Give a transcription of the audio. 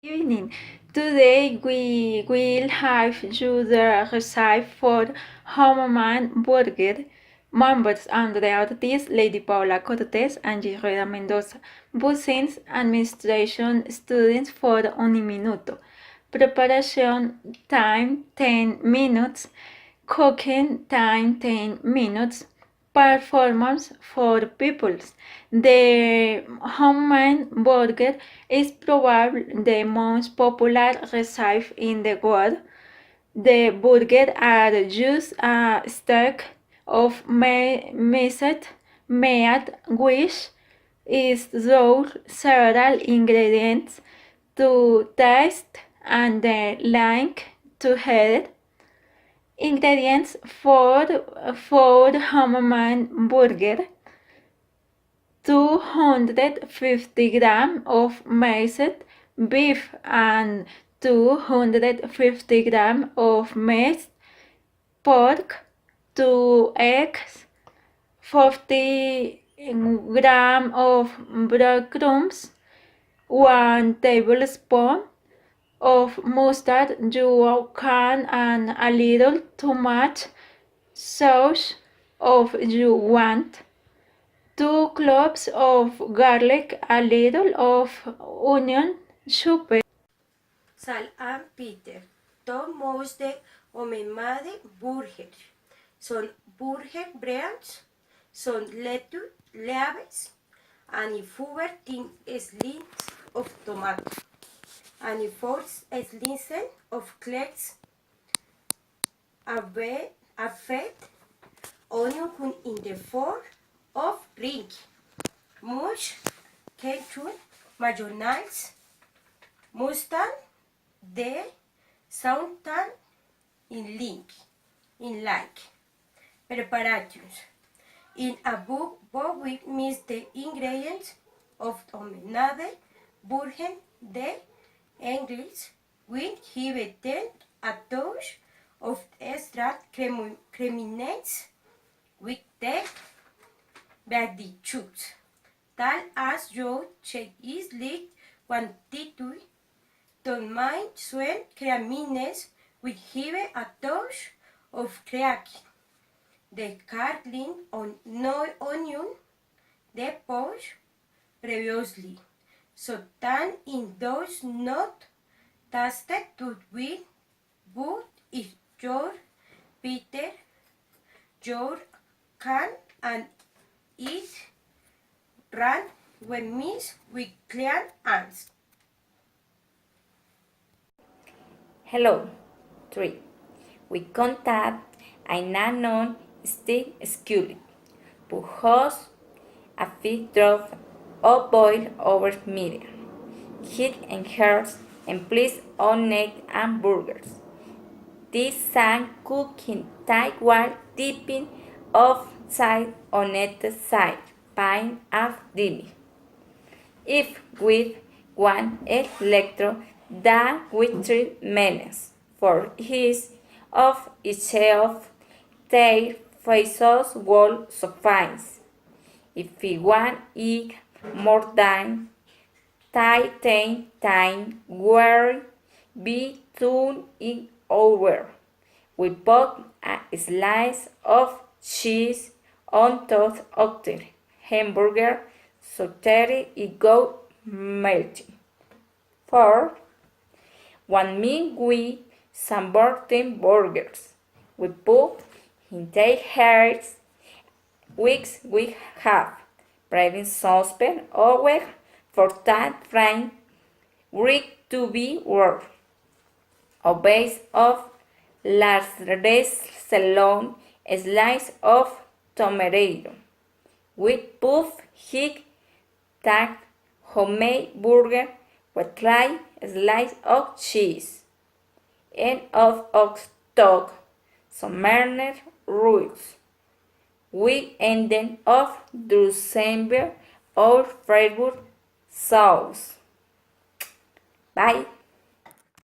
Evening. Today we will have you the recipe for Homerman Burger. Members under artists Lady Paula Cortez and Gisela Mendoza. Business Administration students for Uniminuto. Preparation time 10 minutes. Cooking time 10 minutes. Performance for people. The homemade burger is probably the most popular recipe in the world. The burger are just a stack of meat which is those several ingredients to taste and the link together. Ingredients for homemade burger: 250 grams of minced beef and 250 grams of minced pork, 2 eggs, 40 grams of breadcrumbs, 1 tablespoon of mustard you can, and a little too much sauce if you want, 2 cloves of garlic, a little of onion soup. Sal and Peter, de måste omemade burger. Son burger brands, son leaves, and if over tin slits of tomato, and if force slits of clegs, a fat onion in the form of ring, mush, ketchup, mayonnaise, mustard, the soundtan in like preparations. In a book we mix the ingredients of omenade burger, the ingredients will give them a touch of extra creaminess with the barbecue. Tal as you check is lit quantity. Don't mind sweet creaminess will give a touch of cracking. The crackling on no onion, the poach previously, so that it does not taste too sweet, but if your Peter, your can and eat run when mixed with clean hands. Hello. 3. We contact a non-stick skillet. Put hot a few drops of boiled over medium heat and herbs and place on egg and burgers. This same cooking tight while dipping off side on the side, pine and dilly. If with 1 electro, then with 3 minutes for each of their faces will suffice. If we want it more than 10 times, will be tuned it over. We put a slice of cheese on top of the hamburger so that it goes melting. 4. 1 minute we sambarten burgers. We put in their heads which we have previous saucepan over for that frying ready to be warmed. A base of large salon slice of tomato with puff hig tag homemade burger with light slice of cheese and of ox dog, some marinade rules. We ended of December or favorite sauce. Bye.